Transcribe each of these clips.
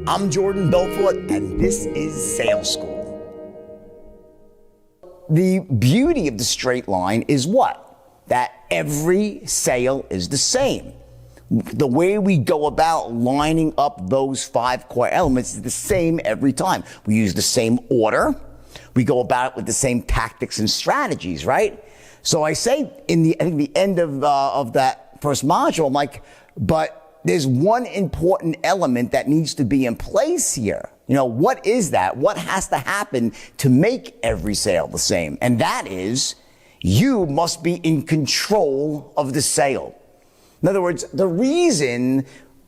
I'm Jordan Belfort, and this is Sales School. The beauty of the straight line is what? That every sale is the same. The way we go about lining up those 5 core elements is the same every time. We use the same order. We go about it with the same tactics and strategies, right? So I say I think the end of that first module, I'm like, but there's one important element that needs to be in place here. You know, what is that? What has to happen to make every sale the same? And that is, you must be in control of the sale. In other words, the reason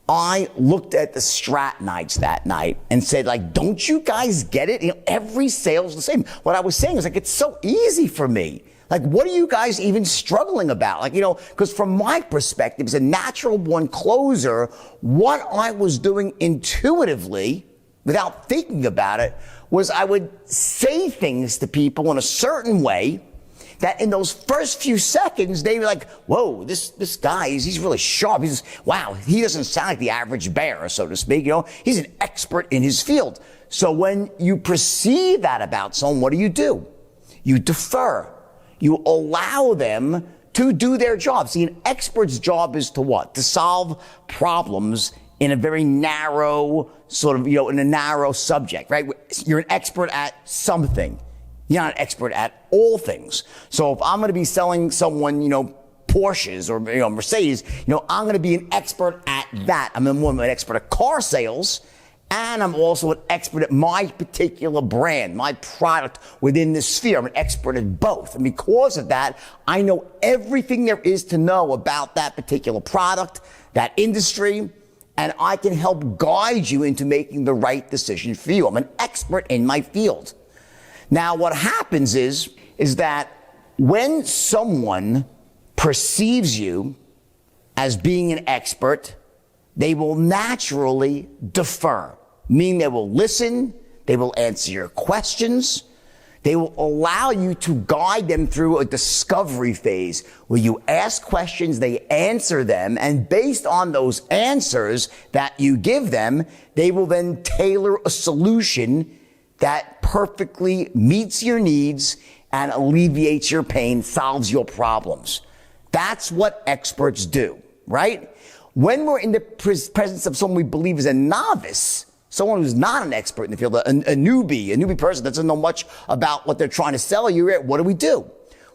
I looked at the strat nights that night and said, like, don't you guys get it? You know, every sale's the same. What I was saying is, like, it's so easy for me. Like, what are you guys even struggling about? Like, you know, because from my perspective, as a natural born closer, what I was doing intuitively, without thinking about it, was I would say things to people in a certain way that in those first few seconds, they were like, whoa, this guy, he's really sharp. Wow, he doesn't sound like the average bear, so to speak. You know, he's an expert in his field. So when you perceive that about someone, what do? You defer. You allow them to do their job. See, an expert's job is to what? To solve problems in a very narrow sort of, you know, in a narrow subject, right? You're an expert at something. You're not an expert at all things. So if I'm going to be selling someone, you know, Porsches or, you know, Mercedes, you know, I'm going to be an expert at that. I'm an expert at car sales, and I'm also an expert at my particular brand, my product within this sphere. I'm an expert at both. And because of that, I know everything there is to know about that particular product, that industry, and I can help guide you into making the right decision for you. I'm an expert in my field. Now, what happens is that when someone perceives you as being an expert, they will naturally defer, meaning they will listen, they will answer your questions, they will allow you to guide them through a discovery phase where you ask questions, they answer them, and based on those answers that you give them, they will then tailor a solution that perfectly meets your needs and alleviates your pain, solves your problems. That's what experts do, right? When we're in the presence of someone we believe is a novice, someone who's not an expert in the field, a newbie person that doesn't know much about what they're trying to sell you, what do?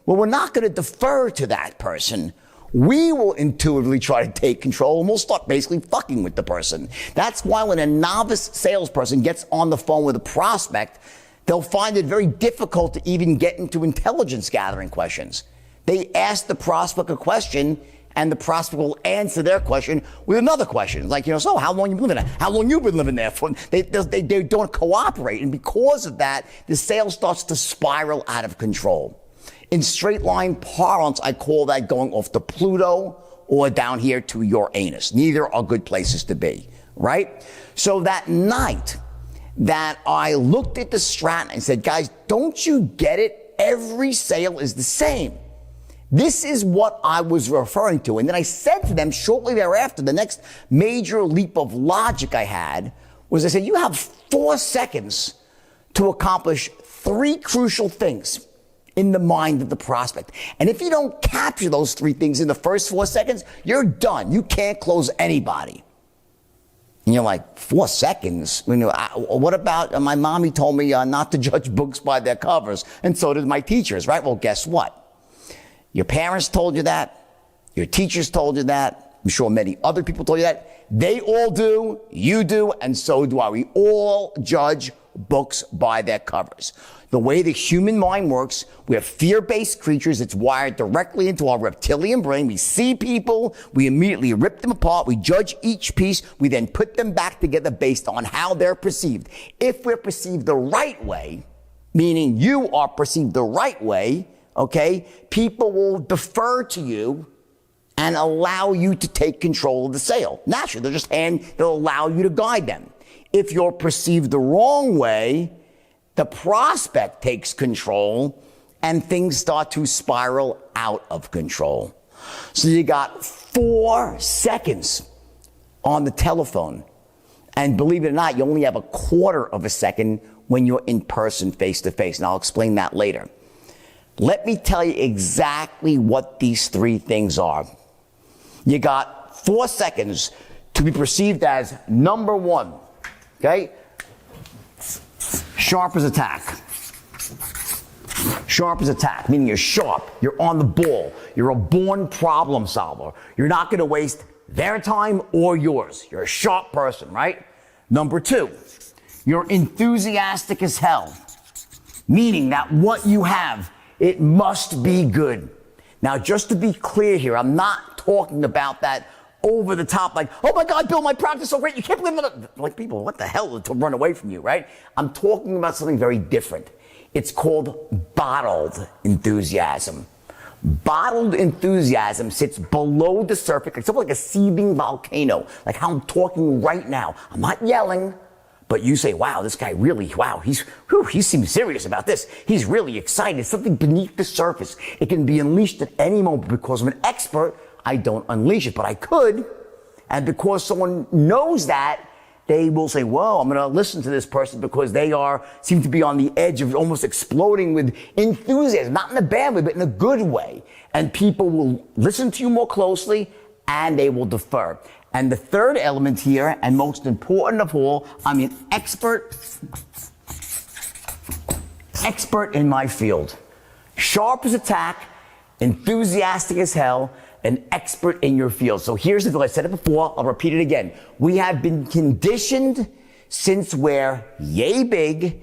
Well, we're not going to defer to that person. We will intuitively try to take control, and we'll start basically fucking with the person. That's why when a novice salesperson gets on the phone with a prospect, they'll find it very difficult to even get into intelligence gathering questions. They ask the prospect a question, and the prospect will answer their question with another question. Like, you know, so how long you been living there? How long you been living there for? They don't cooperate. And because of that, the sale starts to spiral out of control. In straight line parlance, I call that going off to Pluto or down here to your anus. Neither are good places to be, right? So that night that I looked at the strat and said, guys, don't you get it? Every sale is the same. This is what I was referring to. And then I said to them shortly thereafter, the next major leap of logic I had was I said, you have 4 seconds to accomplish 3 crucial things in the mind of the prospect. And if you don't capture those 3 things in the first 4 seconds, you're done. You can't close anybody. And you're like, 4 seconds? You know, what about, my mommy told me not to judge books by their covers, and so did my teachers, right? Well, guess what? Your parents told you that. Your teachers told you that. I'm sure many other people told you that. They all do. You do. And so do I. We all judge books by their covers. The way the human mind works, we're fear-based creatures. It's wired directly into our reptilian brain. We see people. We immediately rip them apart. We judge each piece. We then put them back together based on how they're perceived. If we're perceived the right way, meaning you are perceived the right way, okay, people will defer to you and allow you to take control of the sale. Naturally, they'll allow you to guide them. If you're perceived the wrong way, the prospect takes control and things start to spiral out of control. So you got 4 seconds on the telephone And believe it or not, you only have a quarter of a second when you're in person, face to face. And I'll explain that later. Let me tell you exactly what these three things are. You got 4 seconds to be perceived as number one, okay? Sharp as a tack. Sharp as a tack, meaning you're sharp, you're on the ball, you're a born problem solver. You're not gonna waste their time or yours. You're a sharp person, right? Number two, you're enthusiastic as hell, meaning that what you have, it must be good. Now, just to be clear here, I'm not talking about that over the top, like, oh my God, Bill, my practice is so great, you can't believe it. Like, people, what the hell to run away from you, right? I'm talking about something very different. It's called bottled enthusiasm. Bottled enthusiasm sits below the surface, like something like a seething volcano, like how I'm talking right now. I'm not yelling, but you say, wow, this guy really, wow, he seems serious about this. He's really excited. Something beneath the surface. It can be unleashed at any moment. Because I'm an expert, I don't unleash it, but I could. And because someone knows that, they will say, whoa, I'm going to listen to this person because they seem to be on the edge of almost exploding with enthusiasm, not in a bad way, but in a good way. And people will listen to you more closely and they will defer. And the third element here, and most important of all, I'm an expert in my field. Sharp as a tack, enthusiastic as hell, an expert in your field. So here's the deal. I said it before. I'll repeat it again. We have been conditioned since we're yay big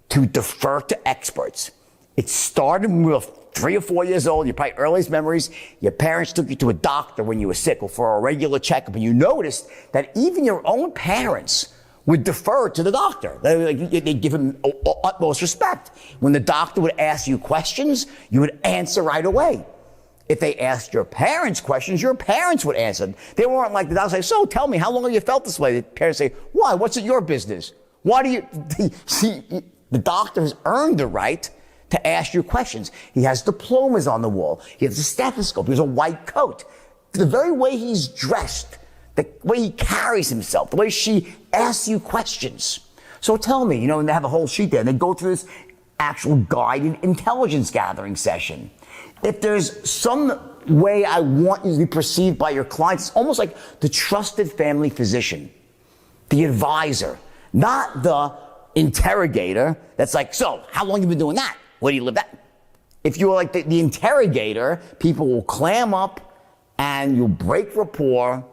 to defer to experts. It started when we were 3 or 4 years old. Your probably earliest memories, your parents took you to a doctor when you were sick or for a regular checkup, and you noticed that even your own parents would defer to the doctor. They'd give him utmost respect. When the doctor would ask you questions, you would answer right away. If they asked your parents questions, your parents would answer. They weren't like the doctor say, so tell me, how long have you felt this way? The parents say, why? What's it your business? Why do you, see, the doctor has earned the right to ask you questions. He has diplomas on the wall. He has a stethoscope. He has a white coat. The very way he's dressed, the way he carries himself, the way she asks you questions. So tell me, and they have a whole sheet there. They go through this actual guided intelligence gathering session. If there's some way I want you to be perceived by your clients, it's almost like the trusted family physician, the advisor, not the interrogator that's like, so how long have you been doing that? Where do you live at? If you're like the interrogator, people will clam up and you'll break rapport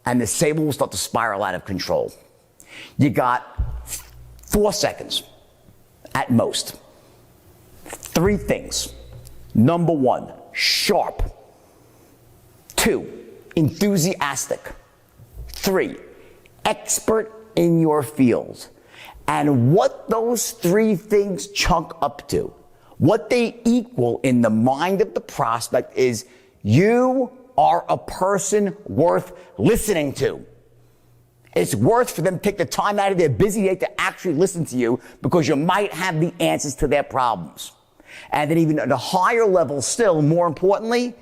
and the sable will start to spiral out of control. You got 4 seconds at most. 3 things. Number 1, sharp. 2, enthusiastic. 3, expert in your field. And what those 3 things chunk up to, what they equal in the mind of the prospect is you are a person worth listening to. It's worth for them to take the time out of their busy day to actually listen to you because you might have the answers to their problems. And then even at a higher level still, more importantly,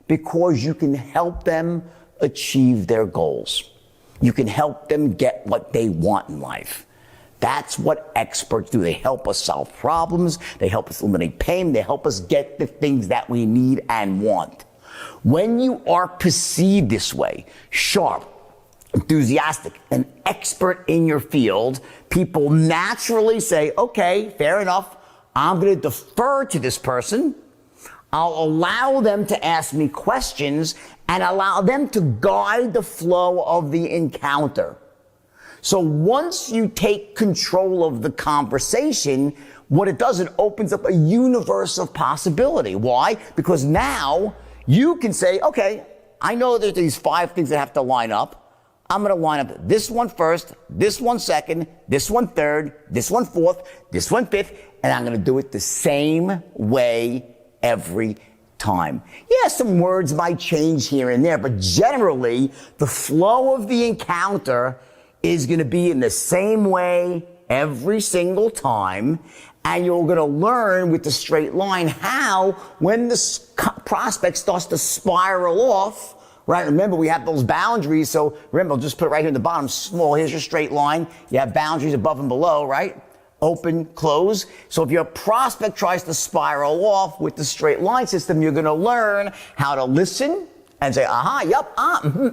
because you can help them achieve their goals. You can help them get what they want in life. That's what experts do. They help us solve problems. They help us eliminate pain. They help us get the things that we need and want. When you are perceived this way, sharp, enthusiastic, an expert in your field, people naturally say, okay, fair enough. I'm going to defer to this person. I'll allow them to ask me questions and allow them to guide the flow of the encounter. So once you take control of the conversation, what it does, it opens up a universe of possibility. Why? Because now you can say, okay, I know there's these 5 things that have to line up. I'm going to line up this one first, this one second, this one third, this one fourth, this one fifth, and I'm going to do it the same way every time. Yeah, some words might change here and there, but generally the flow of the encounter is going to be in the same way every single time, and you're going to learn with the straight line how, when the prospect starts to spiral off, right? Remember, we have those boundaries. So remember, I'll just put it right here in the bottom. Small, here's your straight line. You have boundaries above and below, right? Open, close. So if your prospect tries to spiral off with the straight line system, you're going to learn how to listen and say, yep,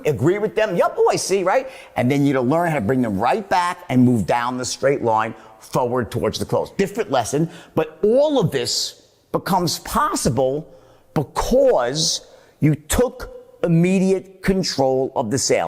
agree with them. Yep, I see, right? And then you'll learn how to bring them right back and move down the straight line forward towards the close. Different lesson, but all of this becomes possible because you took immediate control of the sale.